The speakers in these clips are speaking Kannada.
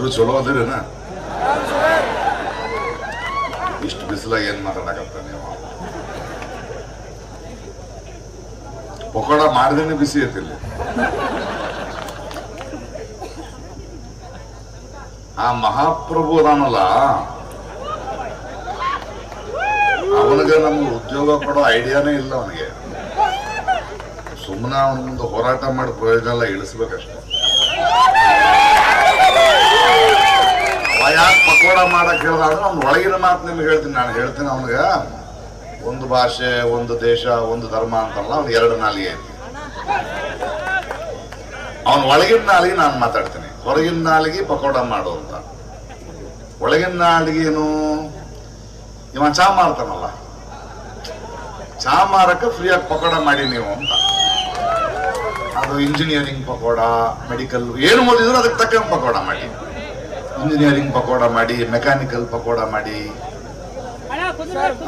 ಎಲ್ರು ಚಲೋ ಅದಿರೇನ? ಇಷ್ಟು ಬಿಸಿಲಾಗ ಏನ್ ಮಾತಾಡಕತ್ತ ನೀವು? ಪಕೋಡ ಮಾಡ್ದೇನೆ ಬಿಸಿ ಐತಿಲ್ಲಿ. ಆ ಮಹಾಪ್ರಭು ಅದಾನಲ್ಲ, ಅವನಿಗೆ ನಮ್ಗೆ ಉದ್ಯೋಗ ಕೊಡೋ ಐಡಿಯಾನೇ ಇಲ್ಲ. ಅವನಿಗೆ ಸುಮ್ಮನೆ ಅವನ ಮುಂದೆ ಹೋರಾಟ ಮಾಡಿ ಪ್ರಯೋಜನ ಎಲ್ಲ ಇಳಿಸ್ಬೇಕಷ್ಟೆ. ಯಾಕೆ ಪಕೋಡ ಮಾಡಕ್ ಹೇಳ್ದ ಅಂದ್ರೆ ಅವ್ನ ಒಳಗಿನ ಮಾತು ನಿಮ್ಗೆ ಹೇಳ್ತೀನಿ. ನಾನು ಹೇಳ್ತೀನಿ ಅವನಿಗೆ, ಒಂದು ಭಾಷೆ, ಒಂದು ದೇಶ, ಒಂದು ಧರ್ಮ ಅಂತಲ್ಲ, ಅವ್ನು ಎರಡು ನಾಲಿಗೆ ಐತಿ. ಅವನ ಒಳಗಿನ ನಾಲಿಗೆ ನಾನು ಮಾತಾಡ್ತೀನಿ, ಹೊರಗಿನ ನಾಲಿಗೆ ಪಕೋಡ ಮಾಡು ಅಂತ. ಒಳಗಿನ ನಾಲಿಗೆ ಏನು, ಇವ ಚಾ ಮಾರ್ತಾನಲ್ಲ, ಚಾ ಮಾರಕ್ಕೆ ಫ್ರೀಯಾಗಿ ಪಕೋಡ ಮಾಡಿ ನೀವು ಅಂತ. ಅದು ಇಂಜಿನಿಯರಿಂಗ್ ಪಕೋಡ, ಮೆಡಿಕಲ್, ಏನು ಓದಿದ್ರು ಅದಕ್ಕೆ ತಕ್ಕ ಪಕೋಡ ಮಾಡಿ. ಇಂಜಿನಿಯರಿಂಗ್ ಪಕೋಡ ಮಾಡಿ, ಮೆಕ್ಯಾನಿಕಲ್ ಪಕೋಡ ಮಾಡಿ.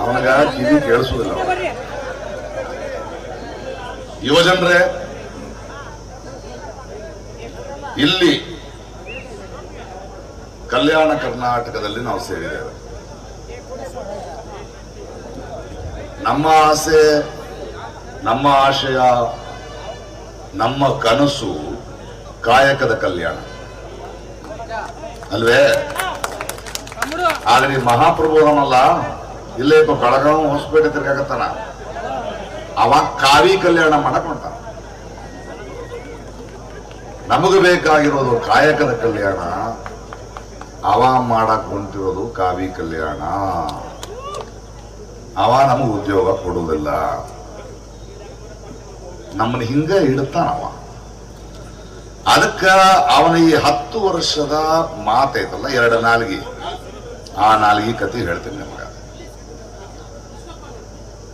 ಅವನಿಗ ಕಿವಿ ಕೇಳಿಸುವುದಿಲ್ಲ. ಯುವಜನರೇ, ಇಲ್ಲಿ ಕಲ್ಯಾಣ ಕರ್ನಾಟಕದಲ್ಲಿ ನಾವು ಸೇರಿದ್ದೇವೆ. ನಮ್ಮ ಆಸೆ, ನಮ್ಮ ಆಶಯ, ನಮ್ಮ ಕನಸು ಕಾಯಕದ ಕಲ್ಯಾಣ ಅಲ್ವೇ? ಆದ್ರೆ ಈ ಮಹಾಪ್ರಭು ಅವನಲ್ಲ, ಇಲ್ಲೇ ಬೆಳಗಾವಿ ಹೊಸಪೇಟೆ ತಿರ್ಗಾಕತ್ತಾನ, ಅವ ಕಾವಿ ಕಲ್ಯಾಣ ಮಾಡಕ್ ಹೊಂಟಾನ. ನಮಗ ಬೇಕಾಗಿರೋದು ಕಾಯಕದ ಕಲ್ಯಾಣ, ಅವ ಮಾಡಕ್ ಹೊಂಟಿರೋದು ಕಾವಿ ಕಲ್ಯಾಣ. ಅವ ನಮಗ ಉದ್ಯೋಗ ಕೊಡುವುದಿಲ್ಲ, ನಮ್ಮನ್ನ ಹಿಂಗ ಇಡ್ತಾನವ. ಅದಕ್ಕ ಅವನ ಈ 10 ವರ್ಷದ ಮಾತೈತಲ್ಲ, ಎರಡು ನಾಲ್ಗಿ, ಆ ನಾಲ್ಗಿ ಕತೆ ಹೇಳ್ತೀನಿ ನಿಮಗ.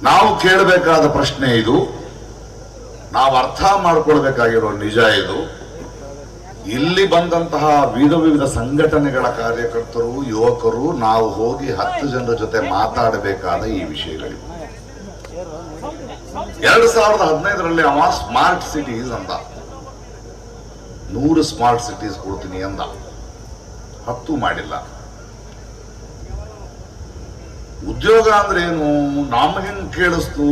ನಾವು ಕೇಳಬೇಕಾದ ಪ್ರಶ್ನೆ ಇದು, ನಾವು ಅರ್ಥ ಮಾಡ್ಕೊಳ್ಬೇಕಾಗಿರೋ ನಿಜ ಇದು. ಇಲ್ಲಿ ಬಂದಂತಹ ವಿವಿಧ ಸಂಘಟನೆಗಳ ಕಾರ್ಯಕರ್ತರು, ಯುವಕರು, ನಾವು ಹೋಗಿ 10 ಜನರ ಜೊತೆ ಮಾತಾಡಬೇಕಾದ ಈ ವಿಷಯಗಳಿವೆ. 2015ರಲ್ಲಿ ಅವ ಸ್ಮಾರ್ಟ್ ಸಿಟೀಸ್ ಅಂದ, 100 ಸ್ಮಾರ್ಟ್ ಸಿಟೀಸ್ ಕೊಡ್ತೀನಿ ಅಂದ, 10 ಮಾಡಿಲ್ಲ. ಉದ್ಯೋಗ ಅಂದ್ರೆ ಏನು ನಮಗೇನು ಕೇಳಿಸ್ತು?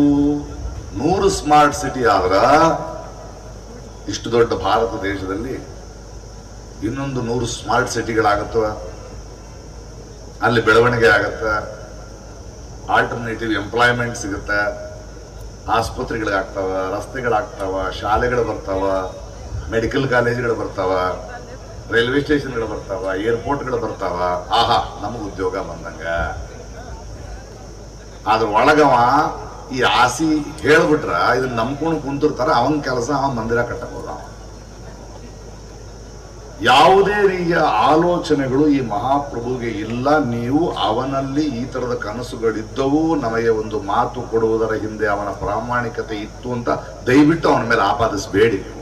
100 ಸ್ಮಾರ್ಟ್ ಸಿಟಿ ಆದ್ರ ಇಷ್ಟು ದೊಡ್ಡ ಭಾರತ ದೇಶದಲ್ಲಿ ಇನ್ನೊಂದು 100 ಸ್ಮಾರ್ಟ್ ಸಿಟಿಗಳಾಗತ್ತವ, ಅಲ್ಲಿ ಬೆಳವಣಿಗೆ ಆಗತ್ತ, ಆಲ್ಟರ್ನೇಟಿವ್ ಎಂಪ್ಲಾಯ್ಮೆಂಟ್ ಸಿಗುತ್ತೆ, ಆಸ್ಪತ್ರೆಗಳಾಗ್ತಾವ, ರಸ್ತೆಗಳಾಗ್ತಾವ, ಶಾಲೆಗಳು ಬರ್ತಾವ, ಮೆಡಿಕಲ್ ಕಾಲೇಜುಗಳು ಬರ್ತಾವ, ರೈಲ್ವೆ ಸ್ಟೇಷನ್ಗಳು ಬರ್ತಾವ, ಏರ್ಪೋರ್ಟ್ಗಳು ಬರ್ತಾವ. ಆಹಾ, ನಮಗ ಉದ್ಯೋಗ ಬಂದಂಗ. ಆದ್ರ ಒಳಗವ ಈ ಆಸಿ ಹೇಳ್ಬಿಟ್ರ ಇದನ್ನ ನಂಬ್ಕೊಂಡು ಕುಂತಿರ್ತಾರ. ಅವನ ಕೆಲಸ ಅವ ಮಂದಿರ ಕಟ್ಟಕ್ ಹೋದ. ಯಾವುದೇ ರೀತಿಯ ಆಲೋಚನೆಗಳು ಈ ಮಹಾಪ್ರಭುಗೆ ಇಲ್ಲ. ನೀವು ಅವನಲ್ಲಿ ಈ ತರದ ಕನಸುಗಳಿದ್ದವು, ನಮಗೆ ಒಂದು ಮಾತು ಕೊಡುವುದರ ಹಿಂದೆ ಅವನ ಪ್ರಾಮಾಣಿಕತೆ ಇತ್ತು ಅಂತ ದಯವಿಟ್ಟು ಅವನ ಮೇಲೆ ಆಪಾದಿಸಬೇಡಿ. ನೀವು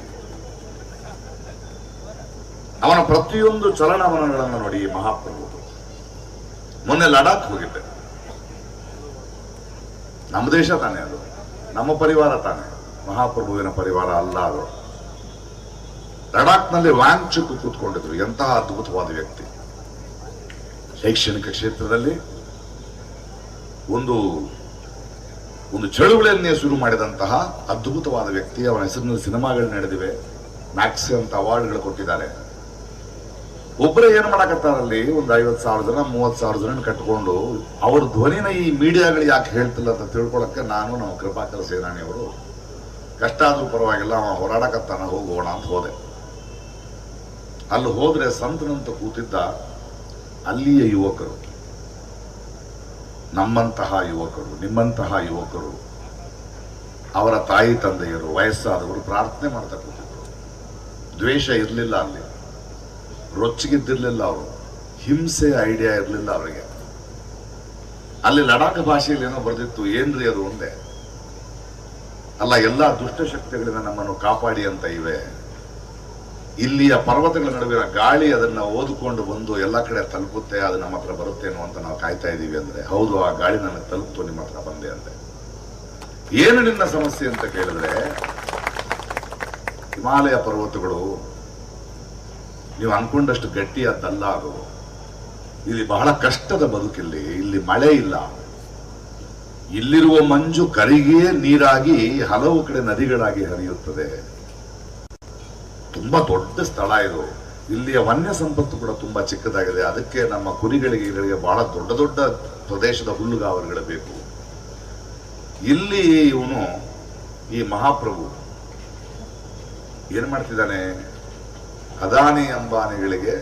ಅವನ ಪ್ರತಿಯೊಂದು ಚಲನವಲನಗಳನ್ನು ನೋಡಿ. ಈ ಮಹಾಪ್ರಭು ಮೊನ್ನೆ ಲಡಾಖ್ ಹೋಗಿದ್ದೆ. ನಮ್ಮ ದೇಶ ತಾನೇ ಅದು, ನಮ್ಮ ಪರಿವಾರ ತಾನೇ, ಮಹಾಪ್ರಭುವಿನ ಪರಿವಾರ ಅಲ್ಲ ಅದು. ಲಡಾಖ್ನಲ್ಲಿ ವಾಂಗ್ಚುಕ್ ಕೂತ್ಕೊಂಡಿದ್ರು. ಎಂತಹ ಅದ್ಭುತವಾದ ವ್ಯಕ್ತಿ. ಶೈಕ್ಷಣಿಕ ಕ್ಷೇತ್ರದಲ್ಲಿ ಒಂದು ಚಳುವಳಿಯನ್ನೇ ಶುರು ಮಾಡಿದಂತಹ ಅದ್ಭುತವಾದ ವ್ಯಕ್ತಿ. ಅವನ ಹೆಸರಿನಲ್ಲಿ ಸಿನಿಮಾಗಳು ನಡೆದಿವೆ, ಮ್ಯಾಕ್ಸಿ ಅಂತ ಅವಾರ್ಡ್ಗಳು ಕೊಟ್ಟಿದ್ದಾರೆ. ಒಬ್ಬರೇ ಏನ್ ಮಾಡಕತ್ತಾರಲ್ಲಿ, ಒಂದು 50,000 ಜನ 30,000 ಜನ ಕಟ್ಕೊಂಡು ಅವ್ರ ಧ್ವನಿನ ಈ ಮೀಡಿಯಾಗಳು ಯಾಕೆ ಹೇಳ್ತಿಲ್ಲ ಅಂತ ತಿಳ್ಕೊಳಕ್ಕೆ ನಾನು ನಮ್ಮ ಕೃಪಾಕರ ಸೇನಾನಿಯವರು ಕಷ್ಟ ಆದ್ರೂ ಪರವಾಗಿಲ್ಲ, ಅವ ಹೋರಾಡಕತ್ತಾನ, ಹೋಗೋಣ ಅಂತ ಹೋದೆ. ಅಲ್ಲಿ ಹೋದ್ರೆ ಸಂತನಂತ ಕೂತಿದ್ದ ಅಲ್ಲಿಯ ಯುವಕರು, ನಮ್ಮಂತಹ ಯುವಕರು, ನಿಮ್ಮಂತಹ ಯುವಕರು, ಅವರ ತಾಯಿ ತಂದೆಯರು, ವಯಸ್ಸಾದವರು ಪ್ರಾರ್ಥನೆ ಮಾಡ್ತಾ ಕೂತಿದ್ರು. ದ್ವೇಷ ಇರಲಿಲ್ಲ, ಅಲ್ಲಿ ರೊಚ್ಚಿಗಿದ್ದಿರ್ಲಿಲ್ಲ, ಅವರು ಹಿಂಸೆ ಐಡಿಯಾ ಇರಲಿಲ್ಲ ಅವರಿಗೆ. ಅಲ್ಲಿ ಲಡಾಖ್ ಭಾಷೆಯಲ್ಲಿ ಏನೋ ಬರೆದಿತ್ತು, ಏನ್ರಿ ಅದು ಒಂದೇ ಅಲ್ಲ, ಎಲ್ಲಾ ದುಷ್ಟಶಕ್ತಿಗಳಿಂದ ನಮ್ಮನ್ನು ಕಾಪಾಡಿ ಅಂತ ಇವೆ. ಇಲ್ಲಿಯ ಪರ್ವತಗಳ ನಡುವಿನ ಗಾಳಿ ಅದನ್ನ ಓದಿಕೊಂಡು ಬಂದು ಎಲ್ಲ ಕಡೆ ತಲುಪುತ್ತೆ, ಅದು ನಮ್ಮ ಹತ್ರ ಬರುತ್ತೇನೋ ಅಂತ ನಾವು ಕಾಯ್ತಾ ಇದ್ದೀವಿ ಅಂದ್ರೆ, ಹೌದು, ಆ ಗಾಳಿ ನನಗೆ ತಲುಪ್ತು, ನಿಮ್ಮ ಹತ್ರ ಬಂದೆ ಅಂದೆ. ಏನು ನಿನ್ನ ಸಮಸ್ಯೆ ಅಂತ ಕೇಳಿದ್ರೆ, ಹಿಮಾಲಯ ಪರ್ವತಗಳು ನೀವು ಅನ್ಕೊಂಡಷ್ಟು ಗಟ್ಟಿಯಾದ್ದಲ್ಲ ಅದು. ಇಲ್ಲಿ ಬಹಳ ಕಷ್ಟದ ಬದುಕಿಲ್ಲಿ. ಇಲ್ಲಿ ಮಳೆ ಇಲ್ಲ. ಇಲ್ಲಿರುವ ಮಂಜು ಕರಿಗೇ ನೀರಾಗಿ ಹಲವು ಕಡೆ ನದಿಗಳಾಗಿ ಹರಿಯುತ್ತದೆ. ತುಂಬಾ ದೊಡ್ಡ ಸ್ಥಳ ಇದು. ಇಲ್ಲಿಯ ವನ್ಯ ಸಂಪತ್ತು ಕೂಡ ತುಂಬಾ ಚಿಕ್ಕದಾಗಿದೆ. ಅದಕ್ಕೆ ನಮ್ಮ ಕುರಿಗಳಿಗೆ ಬಹಳ ದೊಡ್ಡ ದೊಡ್ಡ ಪ್ರದೇಶದ ಹುಲ್ಲುಗಾವಲುಗಳು ಬೇಕು. ಇಲ್ಲಿ ಇವನು ಈ ಮಹಾಪ್ರಭು ಏನ್ ಮಾಡ್ತಿದ್ದಾನೆ, ಅದಾನಿ ಅಂಬಾನಿಗಳಿಗೆ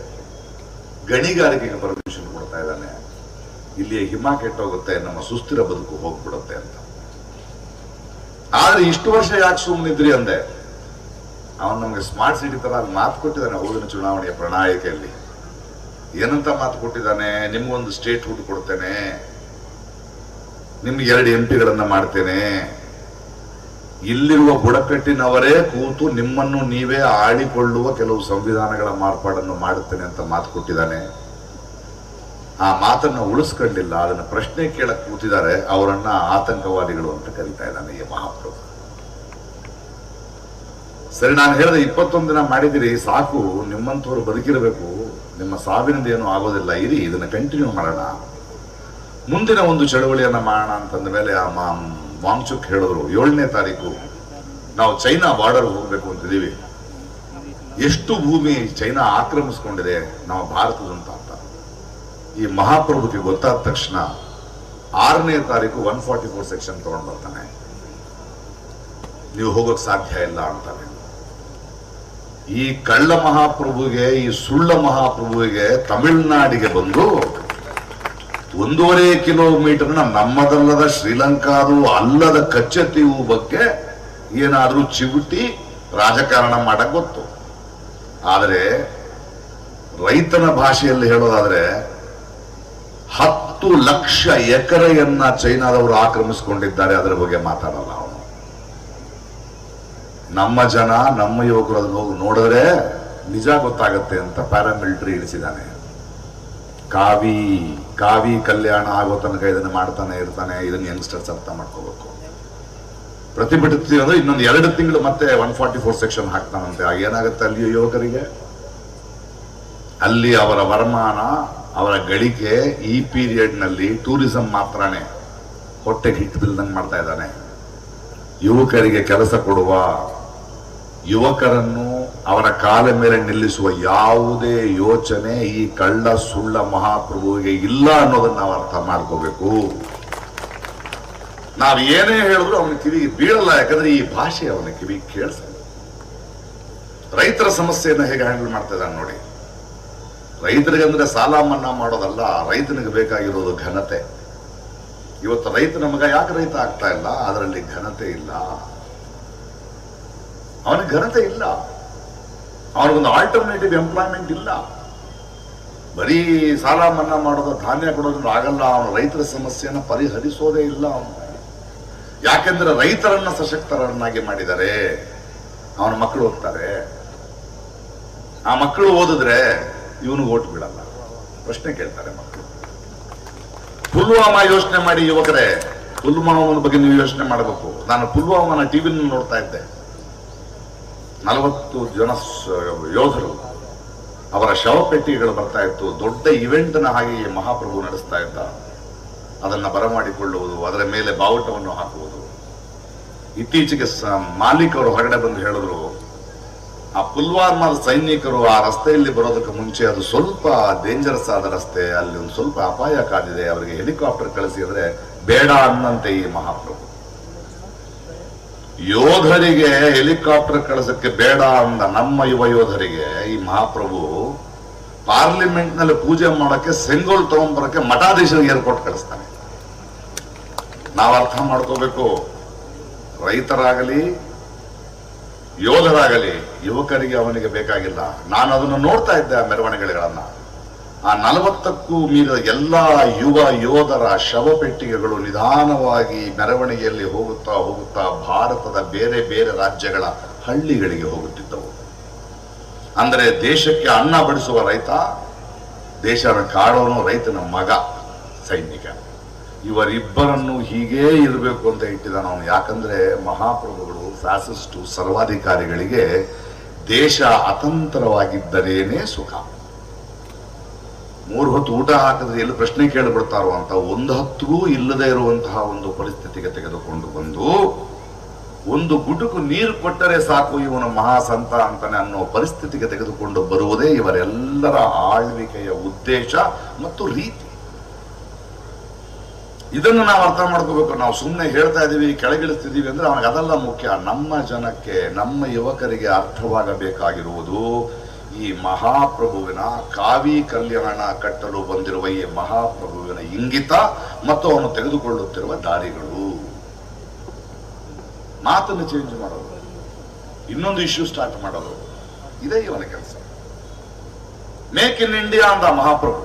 ಗಣಿಗಾರಿಕೆಗೆ ಪರ್ಮಿಷನ್ ಕೊಡ್ತಾ ಇದ್ದಾನೆ. ಇಲ್ಲಿಯ ಹಿಮ ಕೆಟ್ಟೋಗುತ್ತೆ, ನಮ್ಮ ಸುಸ್ಥಿರ ಬದುಕು ಹೋಗ್ಬಿಡುತ್ತೆ ಅಂತ. ಆದ್ರೆ ಇಷ್ಟು ವರ್ಷ ಯಾಕೆ ಸುಮ್ಮನಿದ್ರಿ ಅಂದೆ. ಅವನು ನಮ್ಗೆ ಸ್ಮಾರ್ಟ್ ಸಿಟಿ ತರ ಅಲ್ಲಿ ಮಾತು ಕೊಟ್ಟಿದ್ದಾನೆ ಹೋಗಿನ ಚುನಾವಣೆಯ ಪ್ರಣಾಳಿಕೆಯಲ್ಲಿ. ಏನಂತ ಮಾತು ಕೊಟ್ಟಿದ್ದಾನೆ, ನಿಮ್ಗೊಂದು ಸ್ಟೇಟ್ ಹುಡ್ ಕೊಡ್ತೇನೆ, ನಿಮ್ಗೆ 2 MP ಮಾಡ್ತೇನೆ, ಇಲ್ಲಿರುವ ಬುಡಕಟ್ಟಿನವರೇ ಕೂತು ನಿಮ್ಮನ್ನು ನೀವೇ ಆಡಿಕೊಳ್ಳುವ ಕೆಲವು ಸಂವಿಧಾನಗಳ ಮಾರ್ಪಾಡನ್ನು ಮಾಡುತ್ತೇನೆ ಅಂತ ಮಾತು ಕೊಟ್ಟಿದ್ದಾನೆ. ಆ ಮಾತನ್ನ ಉಳಿಸ್ಕೊಂಡಿಲ್ಲ. ಅದನ್ನ ಪ್ರಶ್ನೆ ಕೇಳಕ್ ಕೂತಿದ್ದಾರೆ. ಅವರನ್ನ ಆತಂಕವಾದಿಗಳು ಅಂತ ಕರೀತಾ ಇದ್ದಾನೆ ಈ ಮಹಾಪ್ರಭು. ಸರಿ, ನಾನು ಹೇಳಿದೆ 21 ದಿನ ಮಾಡಿದಿರಿ, ಸಾಕು, ನಿಮ್ಮಂಥವ್ರು ಬದುಕಿರಬೇಕು, ನಿಮ್ಮ ಸಾವಿನಿಂದ ಏನೂ ಆಗೋದಿಲ್ಲ, ಇರಿ, ಇದನ್ನ ಕಂಟಿನ್ಯೂ ಮಾಡೋಣ, ಮುಂದಿನ ಒಂದು ಚಳವಳಿಯನ್ನ ಮಾಡೋಣ ಅಂತಂದ ಮೇಲೆ ಆ ವಾಂಗ್ಚುಕ್ ಹೇಳಿದ್ರು 7ನೇ ತಾರೀಕು ನಾವು ಚೈನಾ ಬಾರ್ಡರ್ ಹೋಗ್ಬೇಕು ಅಂತಿದೀವಿ. ಎಷ್ಟು ಭೂಮಿ ಚೈನಾ ಆಕ್ರಮಿಸ್ಕೊಂಡಿದೆ ನಮ್ಮ ಭಾರತದಂತ ಅಂತ ಈ ಮಹಾಪ್ರಭುಗೆ ಗೊತ್ತಾದ ತಕ್ಷಣ 6ನೇ ತಾರೀಕು 144 ಸೆಕ್ಷನ್ ತಗೊಂಡು ಬರ್ತಾನೆ. ನೀವು ಹೋಗೋಕ್ ಸಾಧ್ಯ ಇಲ್ಲ ಅಂತಾನೆ. ಈ ಕಳ್ಳ ಮಹಾಪ್ರಭುಗೆ, ಈ ಸುಳ್ಳ ಮಹಾಪ್ರಭುವಿಗೆ ತಮಿಳುನಾಡಿಗೆ ಬಂದು 1.5 ಕಿಲೋಮೀಟರ್ನ ನಮ್ಮದಲ್ಲದ ಶ್ರೀಲಂಕಾದು ಅಲ್ಲದ ಕಚ್ಚೆತೀವು ಬಗ್ಗೆ ಏನಾದ್ರೂ ಚಿವುಟಿ ರಾಜಕಾರಣ ಮಾಡಕ್ ಗೊತ್ತು. ಆದರೆ ರೈತನ ಭಾಷೆಯಲ್ಲಿ ಹೇಳೋದಾದ್ರೆ 10 ಲಕ್ಷ ಎಕರೆಯನ್ನ ಚೈನಾದವರು ಆಕ್ರಮಿಸಿಕೊಂಡಿದ್ದಾರೆ. ಅದರ ಬಗ್ಗೆ ಮಾತಾಡಲ್ಲ ಅವನು. ನಮ್ಮ ಜನ, ನಮ್ಮ ಯುವಕರು ಅದನ್ನು ಹೋಗಿ ನೋಡಿದ್ರೆ ನಿಜ ಗೊತ್ತಾಗತ್ತೆ ಅಂತ ಪ್ಯಾರಾಮಿಲಿಟರಿ ಇಳಿಸಿದ್ದಾನೆ. ಕಾವಿ ಕಲ್ಯಾಣ ಆಗೋ ತನಕ ಇದನ್ನು ಮಾಡ್ತಾನೆ ಇರ್ತಾನೆ. ಇದನ್ನ ಯಂಗ್ಸ್ಟರ್ಸ್ ಅರ್ಥ ಮಾಡ್ಕೋಬೇಕು. ಪ್ರತಿಭಟಿಸ್ತೀವಿ ಅಂದ್ರೆ ಇನ್ನೊಂದು 2 ತಿಂಗಳು ಮತ್ತೆ 144 ಸೆಕ್ಷನ್ ಹಾಕ್ತಾನಂತೆ. ಏನಾಗುತ್ತೆ ಅಲ್ಲಿಯ ಯುವಕರಿಗೆ? ಅಲ್ಲಿ ಅವರ ವರಮಾನ, ಅವರ ಗಳಿಕೆ ಈ ಪೀರಿಯಡ್ ನಲ್ಲಿ ಟೂರಿಸಂ ಮಾತ್ರನೇ ಹೊಟ್ಟೆಗೆ ಹಿಟ್ಟಿಲ್ದಂಗೆ ಮಾಡ್ತಾ ಇದ್ದಾನೆ. ಯುವಕರಿಗೆ ಕೆಲಸ ಕೊಡುವ, ಯುವಕರನ್ನು ಅವರ ಕಾಲ ಮೇಲೆ ನಿಲ್ಲಿಸುವ ಯಾವುದೇ ಯೋಚನೆ ಈ ಕಳ್ಳ ಸುಳ್ಳ ಮಹಾಪ್ರಭುವಿಗೆ ಇಲ್ಲ ಅನ್ನೋದನ್ನ ನಾವು ಅರ್ಥ ಮಾಡ್ಕೋಬೇಕು. ನಾವು ಏನೇ ಹೇಳಿದ್ರು ಅವನ ಕಿವಿಗೆ ಬೀಳಲ್ಲ. ಯಾಕಂದ್ರೆ ಈ ಭಾಷೆ ಅವನ ಕಿವಿಗೆ ಕೇಳಿಸಲ್ಲ. ರೈತರ ಸಮಸ್ಯೆಯನ್ನು ಹೇಗೆ ಹ್ಯಾಂಡಲ್ ಮಾಡ್ತಾ ಇದ್ದಾನೆ ನೋಡಿ. ರೈತರಿಗೆ ಅಂದ್ರೆ ಸಾಲ ಮನ್ನಾ ಮಾಡೋದಲ್ಲ, ರೈತನಿಗೆ ಬೇಕಾಗಿರೋದು ಘನತೆ. ಇವತ್ತು ರೈತನ ಮಗ ಯಾಕೆ ರೈತ ಆಗ್ತಾ ಇಲ್ಲ? ಅದರಲ್ಲಿ ಘನತೆ ಇಲ್ಲ. ಅವನಿಗೆ ಘನತೆ ಇಲ್ಲ. ಅವನಿಗೊಂದು ಆಲ್ಟರ್ನೇಟಿವ್ ಎಂಪ್ಲಾಯ್ಮೆಂಟ್ ಇಲ್ಲ. ಬರೀ ಸಾಲ ಮನ್ನಾ ಮಾಡೋದು, ಧಾನ್ಯ ಕೊಡೋದ್ರಿಂದ ಆಗಲ್ಲ. ಅವನು ರೈತರ ಸಮಸ್ಯೆಯನ್ನು ಪರಿಹರಿಸೋದೇ ಇಲ್ಲ ಅವನು. ಯಾಕೆಂದ್ರೆ ರೈತರನ್ನ ಸಶಕ್ತರನ್ನಾಗಿ ಮಾಡಿದ್ದಾರೆ. ಅವನ ಮಕ್ಕಳು ಓದ್ತಾರೆ. ಆ ಮಕ್ಕಳು ಓದಿದ್ರೆ ಇವನು ಓಟ್ ಬಿಡಲ್ಲ. ಪ್ರಶ್ನೆ ಕೇಳ್ತಾರೆ ಮಕ್ಕಳು. ಪುಲ್ವಾಮಾ ಯೋಚನೆ ಮಾಡಿ ಯುವಕರೇ, ಪುಲ್ವಾಮನ ಬಗ್ಗೆ ನೀವು ಯೋಚನೆ ಮಾಡಬೇಕು. ನಾನು ಪುಲ್ವಾಮನ ಟಿವಿನಲ್ಲಿ ನೋಡ್ತಾ ಇದ್ದೆ. 40 ಜನ ಯೋಧರು, ಅವರ ಶವಪೆಟ್ಟಿಗೆಗಳು ಬರ್ತಾ ಇತ್ತು. ದೊಡ್ಡ ಇವೆಂಟ್ನ ಹಾಗೆ ಈ ಮಹಾಪ್ರಭು ನಡೆಸ್ತಾ ಇದ್ದ. ಅದನ್ನ ಬರಮಾಡಿಕೊಳ್ಳುವುದು, ಅದರ ಮೇಲೆ ಬಾವುಟವನ್ನು ಹಾಕುವುದು. ಇತ್ತೀಚೆಗೆ ಮಾಲೀಕರು ಹೊರಗಡೆ ಬಂದು ಹೇಳಿದ್ರು, ಆ ಪುಲ್ವಾಮಾದ ಸೈನಿಕರು ಆ ರಸ್ತೆಯಲ್ಲಿ ಬರೋದಕ್ಕೆ ಮುಂಚೆ ಅದು ಸ್ವಲ್ಪ ಡೇಂಜರಸ್ ಆದ ರಸ್ತೆ, ಅಲ್ಲಿ ಒಂದು ಸ್ವಲ್ಪ ಅಪಾಯ ಕಾದಿದೆ, ಅವರಿಗೆ ಹೆಲಿಕಾಪ್ಟರ್ ಕಳಿಸಿದ್ರೆ ಬೇಡ ಅನ್ನಂತೆ ಈ ಮಹಾಪ್ರಭು. ಯೋಧರಿಗೆ ಹೆಲಿಕಾಪ್ಟರ್ ಕಳಿಸಕ್ಕೆ ಬೇಡ ಅಂದ ನಮ್ಮ ಯುವ ಯೋಧರಿಗೆ ಈ ಮಹಾಪ್ರಭು ಪಾರ್ಲಿಮೆಂಟ್ ನಲ್ಲಿ ಪೂಜೆ ಮಾಡಕ್ಕೆ ಸೆಂಗೋಲ್ ತಗೊಂಡ್ಬರಕ್ಕೆ ಮಠಾಧೀಶರಿಗೆ ಏರ್ಪೋರ್ಟ್ ಕಳಿಸ್ತಾನೆ. ನಾವು ಅರ್ಥ ಮಾಡ್ಕೋಬೇಕು. ರೈತರಾಗಲಿ ಯೋಧರಾಗಲಿ ಯುವಕರಿಗೆ ಅವನಿಗೆ ಬೇಕಾಗಿಲ್ಲ. ನಾನು ಅದನ್ನು ನೋಡ್ತಾ ಇದ್ದೆ, ಆ ಮೆರವಣಿಗೆಗಳನ್ನ. ಆ 40ಕ್ಕೂ ಮೀರಿದ ಎಲ್ಲ ಯುವ ಯೋಧರ ಶವಪೆಟ್ಟಿಗೆಗಳು ನಿಧಾನವಾಗಿ ಮೆರವಣಿಗೆಯಲ್ಲಿ ಹೋಗುತ್ತಾ ಹೋಗುತ್ತಾ ಭಾರತದ ಬೇರೆ ಬೇರೆ ರಾಜ್ಯಗಳ ಹಳ್ಳಿಗಳಿಗೆ ಹೋಗುತ್ತಿದ್ದವು. ಅಂದರೆ ದೇಶಕ್ಕೆ ಅನ್ನ ಬಡಿಸುವ ರೈತ, ದೇಶನ ಕಾಡೋನು ರೈತನ ಮಗ ಸೈನಿಕ. ಇವರಿಬ್ಬರನ್ನು ಹೀಗೇ ಇರಬೇಕು ಅಂತ ಇಟ್ಟಿದ್ದಾನ ಅವನು. ಯಾಕಂದ್ರೆ ಮಹಾಪ್ರಭುಗಳು ಫ್ಯಾಸಿಸ್ಟು ಸರ್ವಾಧಿಕಾರಿಗಳಿಗೆ ದೇಶ ಅತಂತ್ರವಾಗಿದ್ದರೇನೆ ಸುಖ. 3 ಹೊತ್ತು ಊಟ ಹಾಕಿದ್ರೆ ಎಲ್ಲಿ ಪ್ರಶ್ನೆ ಕೇಳಿಬಿಡ್ತಾರೋ ಅಂತ ಒಂದು ಹೊತ್ತಿಗೂ ಇಲ್ಲದೆ ಇರುವಂತಹ ಒಂದು ಪರಿಸ್ಥಿತಿಗೆ ತೆಗೆದುಕೊಂಡು ಬಂದು ಒಂದು ಗುಟುಕು ನೀರು ಕೊಟ್ಟರೆ ಸಾಕು ಇವನು ಮಹಾಸಂತ ಅಂತಾನೆ ಅನ್ನೋ ಪರಿಸ್ಥಿತಿಗೆ ತೆಗೆದುಕೊಂಡು ಬರುವುದೇ ಇವರೆಲ್ಲರ ಆಳ್ವಿಕೆಯ ಉದ್ದೇಶ ಮತ್ತು ರೀತಿ. ಇದನ್ನು ನಾವು ಅರ್ಥ ಮಾಡ್ಕೋಬೇಕು. ನಾವು ಸುಮ್ಮನೆ ಹೇಳ್ತಾ ಇದೀವಿ, ಕೆಳಗಿಳಿಸ್ತಿದೀವಿ ಅಂದ್ರೆ ಅವನಿಗೆ ಅದೆಲ್ಲ ಮುಖ್ಯ. ನಮ್ಮ ಜನಕ್ಕೆ, ನಮ್ಮ ಯುವಕರಿಗೆ ಅರ್ಥವಾಗಬೇಕಾಗಿರುವುದು ಈ ಮಹಾಪ್ರಭುವಿನ ಕಾವಿ ಕಲ್ಯಾಣ ಕಟ್ಟಲು ಬಂದಿರುವ ಈ ಮಹಾಪ್ರಭುವಿನ ಇಂಗಿತ ಮತ್ತು ಅವನು ತೆಗೆದುಕೊಳ್ಳುತ್ತಿರುವ ದಾರಿಗಳು. ಮಾತನ್ನು ಚೇಂಜ್ ಮಾಡೋದು, ಇನ್ನೊಂದು ಇಶ್ಯೂ ಸ್ಟಾರ್ಟ್ ಮಾಡೋದು, ಇದೇ ಇವನ ಕೆಲಸ. ಮೇಕ್ ಇನ್ ಇಂಡಿಯಾ ಅಂದ ಮಹಾಪ್ರಭು.